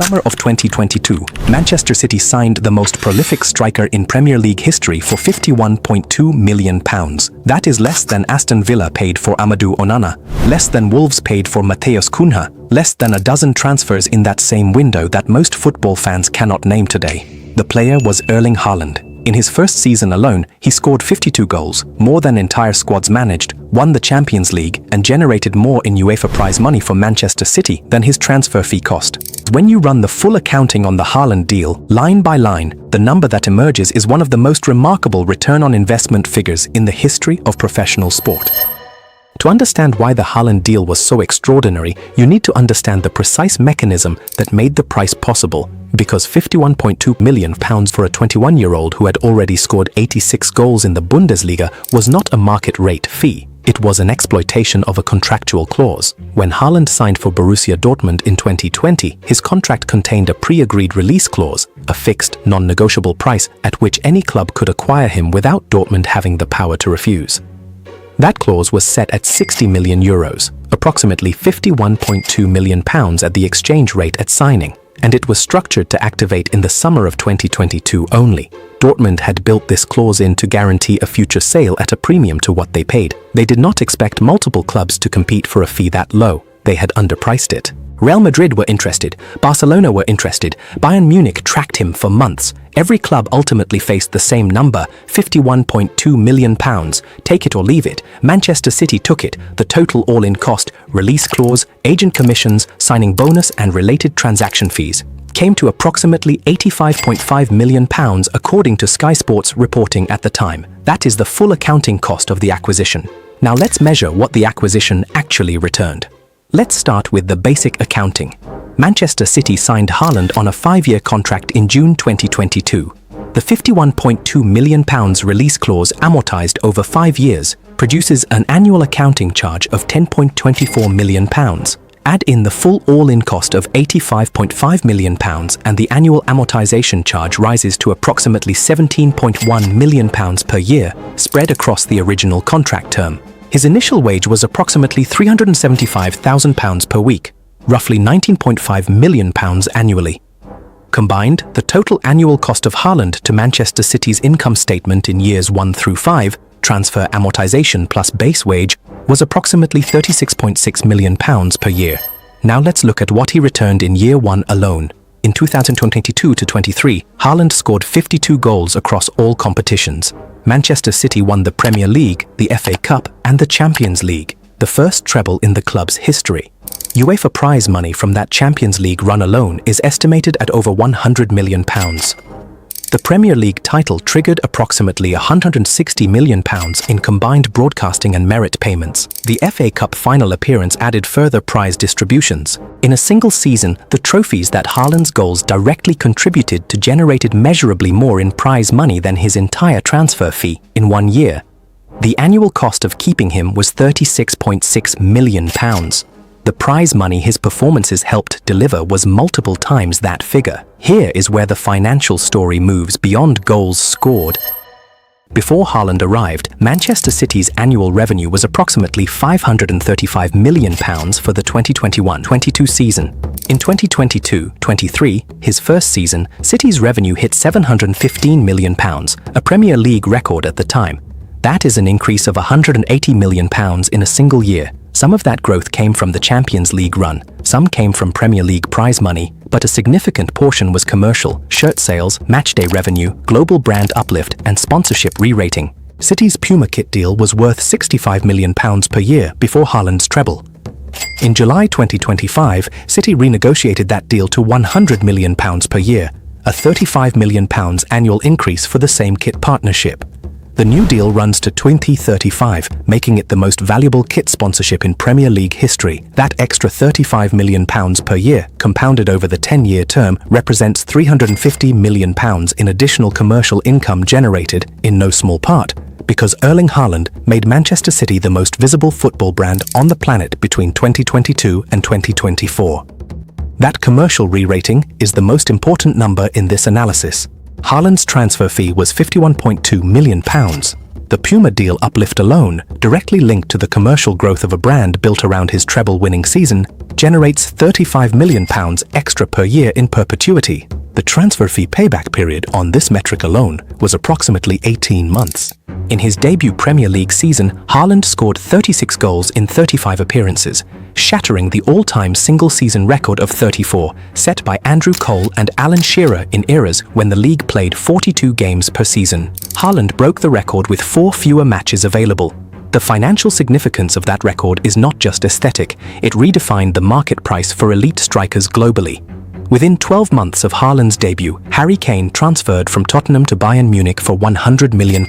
summer of 2022, Manchester City signed the most prolific striker in Premier League history for £51.2 million. That is less than Aston Villa paid for Amadou Onana, less than Wolves paid for Matheus Cunha, less than a dozen transfers in that same window that most football fans cannot name today. The player was Erling Haaland. In his first season alone, he scored 52 goals, more than entire squads managed, won the Champions League, and generated more in UEFA prize money for Manchester City than his transfer fee cost. When you run the full accounting on the Haaland deal, line by line, the number that emerges is one of the most remarkable return on investment figures in the history of professional sport. To understand why the Haaland deal was so extraordinary, you need to understand the precise mechanism that made the price possible, because £51.2 million for a 21-year-old who had already scored 86 goals in the Bundesliga was not a market rate fee. It was an exploitation of a contractual clause. When Haaland signed for Borussia Dortmund in 2020, his contract contained a pre-agreed release clause, a fixed, non-negotiable price at which any club could acquire him without Dortmund having the power to refuse. That clause was set at €60 million, approximately £51.2 million at the exchange rate at signing, and it was structured to activate in the summer of 2022 only. Dortmund had built this clause in to guarantee a future sale at a premium to what they paid. They did not expect multiple clubs to compete for a fee that low. They had underpriced it. Real Madrid were interested, Barcelona were interested, Bayern Munich tracked him for months. Every club ultimately faced the same number, £51.2 million. Take it or leave it. Manchester City took it. The total all-in cost, release clause, agent commissions, signing bonus and related transaction fees came to approximately £85.5 million according to Sky Sports reporting at the time. That is the full accounting cost of the acquisition. Now let's measure what the acquisition actually returned. Let's start with the basic accounting. Manchester City signed Haaland on a 5-year contract in June 2022. The £51.2 million release clause amortized over 5 years produces an annual accounting charge of £10.24 million. Add in the full all-in cost of £85.5 million and the annual amortization charge rises to approximately £17.1 million per year, spread across the original contract term. His initial wage was approximately £375,000 per week, roughly £19.5 million annually. Combined, the total annual cost of Haaland to Manchester City's income statement in years 1 through 5, transfer amortization plus base wage, was approximately £36.6 million per year. Now let's look at what he returned in year 1 alone. In 2022-23, Haaland scored 52 goals across all competitions. Manchester City won the Premier League, the FA Cup, and the Champions League, the first treble in the club's history. UEFA prize money from that Champions League run alone is estimated at over £100 million. The Premier League title triggered approximately £160 million in combined broadcasting and merit payments. The FA Cup final appearance added further prize distributions. In a single season, the trophies that Haaland's goals directly contributed to generated measurably more in prize money than his entire transfer fee in 1 year. The annual cost of keeping him was £36.6 million. The prize money his performances helped deliver was multiple times that figure. Here is where the financial story moves beyond goals scored. Before Haaland arrived, Manchester City's annual revenue was approximately £535 million for the 2021-22 season. In 2022-23, his first season, City's revenue hit £715 million, a Premier League record at the time. That is an increase of £180 million in a single year. Some of that growth came from the Champions League run, some came from Premier League prize money, but a significant portion was commercial, shirt sales, matchday revenue, global brand uplift, and sponsorship re-rating. City's Puma kit deal was worth £65 million per year before Haaland's treble. In July 2025, City renegotiated that deal to £100 million per year, a £35 million annual increase for the same kit partnership. The new deal runs to 2035, making it the most valuable kit sponsorship in Premier League history. That extra £35 million per year, compounded over the 10-year term, represents £350 million in additional commercial income generated, in no small part, because Erling Haaland made Manchester City the most visible football brand on the planet between 2022 and 2024. That commercial re-rating is the most important number in this analysis. Haaland's transfer fee was £51.2 million. The Puma Deal Uplift alone, directly linked to the commercial growth of a brand built around his treble-winning season, generates £35 million extra per year in perpetuity. The transfer fee payback period on this metric alone was approximately 18 months. In his debut Premier League season, Haaland scored 36 goals in 35 appearances, shattering the all-time single-season record of 34, set by Andrew Cole and Alan Shearer in eras when the league played 42 games per season. Haaland broke the record with 4 fewer matches available. The financial significance of that record is not just aesthetic, it redefined the market price for elite strikers globally. Within 12 months of Haaland's debut, Harry Kane transferred from Tottenham to Bayern Munich for £100 million.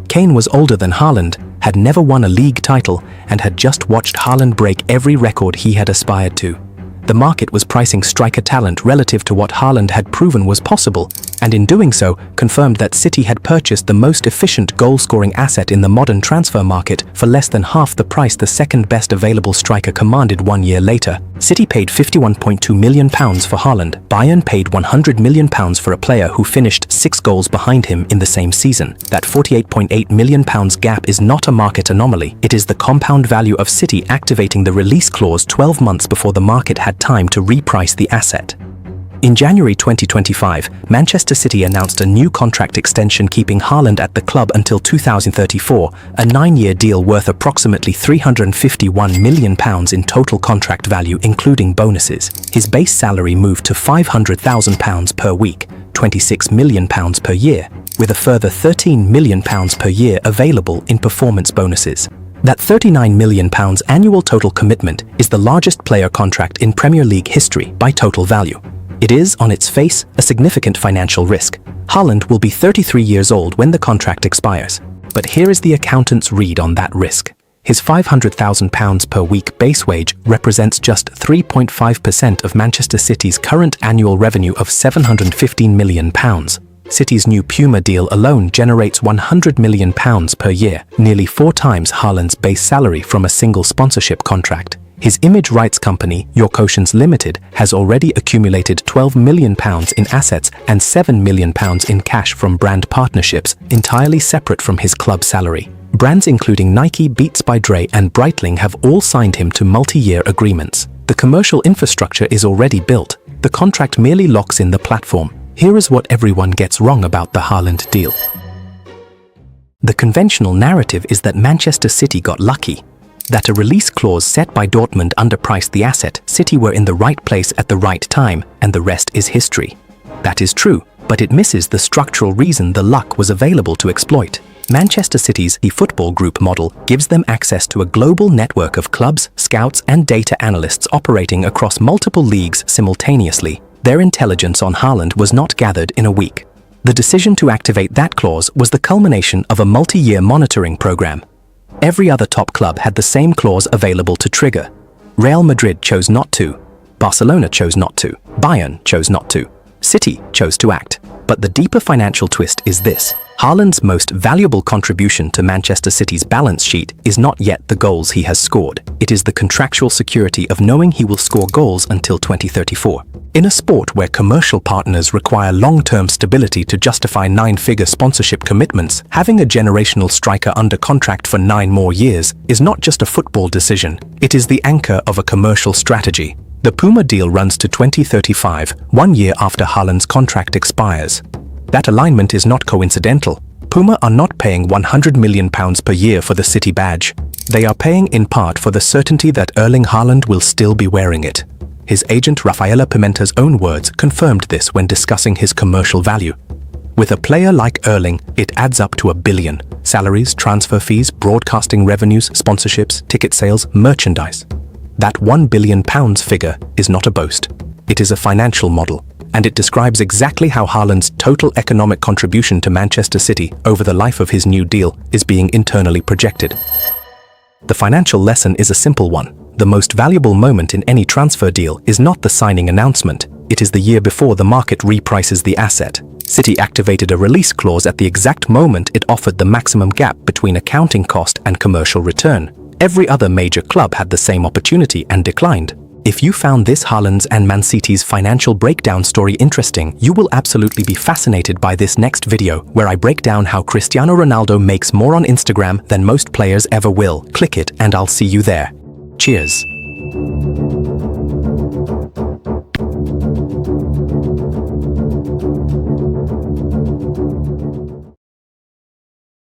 Kane was older than Haaland, had never won a league title, and had just watched Haaland break every record he had aspired to. The market was pricing striker talent relative to what Haaland had proven was possible, and in doing so, confirmed that City had purchased the most efficient goal-scoring asset in the modern transfer market for less than half the price the second-best available striker commanded 1 year later. City paid £51.2 million for Haaland. Bayern paid £100 million for a player who finished 6 goals behind him in the same season. That £48.8 million gap is not a market anomaly. It is the compound value of City activating the release clause 12 months before the market had time to reprice the asset. In January 2025, Manchester City announced a new contract extension keeping Haaland at the club until 2034, a 9-year deal worth approximately £351 million in total contract value including bonuses. His base salary moved to £500,000 per week, £26 million per year, with a further £13 million per year available in performance bonuses. That £39 million annual total commitment is the largest player contract in Premier League history by total value. It is, on its face, a significant financial risk. Haaland will be 33 years old when the contract expires. But here is the accountant's read on that risk. His £500,000 per week base wage represents just 3.5% of Manchester City's current annual revenue of £715 million. City's new Puma deal alone generates £100 million per year, nearly 4 times Haaland's base salary from a single sponsorship contract. His image rights company, Your Cautions Limited, has already accumulated £12 million in assets and £7 million in cash from brand partnerships, entirely separate from his club salary. Brands including Nike, Beats by Dre and Breitling have all signed him to multi-year agreements. The commercial infrastructure is already built. The contract merely locks in the platform. Here is what everyone gets wrong about the Haaland deal. The conventional narrative is that Manchester City got lucky. That a release clause set by Dortmund underpriced the asset, City were in the right place at the right time, and the rest is history. That is true, but it misses the structural reason the luck was available to exploit. Manchester City's eFootball Group model gives them access to a global network of clubs, scouts, and data analysts operating across multiple leagues simultaneously. Their intelligence on Haaland was not gathered in a week. The decision to activate that clause was the culmination of a multi-year monitoring program. Every other top club had the same clause available to trigger. Real Madrid chose not to. Barcelona chose not to. Bayern chose not to. City chose to act. But the deeper financial twist is this. Haaland's most valuable contribution to Manchester City's balance sheet is not yet the goals he has scored. It is the contractual security of knowing he will score goals until 2034. In a sport where commercial partners require long-term stability to justify 9-figure sponsorship commitments, having a generational striker under contract for 9 more years is not just a football decision, it is the anchor of a commercial strategy. The Puma deal runs to 2035, 1 year after Haaland's contract expires. That alignment is not coincidental. Puma are not paying £100 million per year for the City badge. They are paying in part for the certainty that Erling Haaland will still be wearing it. His agent Rafaela Pimenta's own words confirmed this when discussing his commercial value. With a player like Erling, it adds up to $1 billion. Salaries, transfer fees, broadcasting revenues, sponsorships, ticket sales, merchandise. That £1 billion figure is not a boast. It is a financial model, and it describes exactly how Haaland's total economic contribution to Manchester City over the life of his new deal is being internally projected. The financial lesson is a simple one. The most valuable moment in any transfer deal is not the signing announcement, it is the year before the market reprices the asset. City activated a release clause at the exact moment it offered the maximum gap between accounting cost and commercial return. Every other major club had the same opportunity and declined. If you found this Haaland's and Man City's financial breakdown story interesting, you will absolutely be fascinated by this next video, where I break down how Cristiano Ronaldo makes more on Instagram than most players ever will. Click it and I'll see you there. Cheers.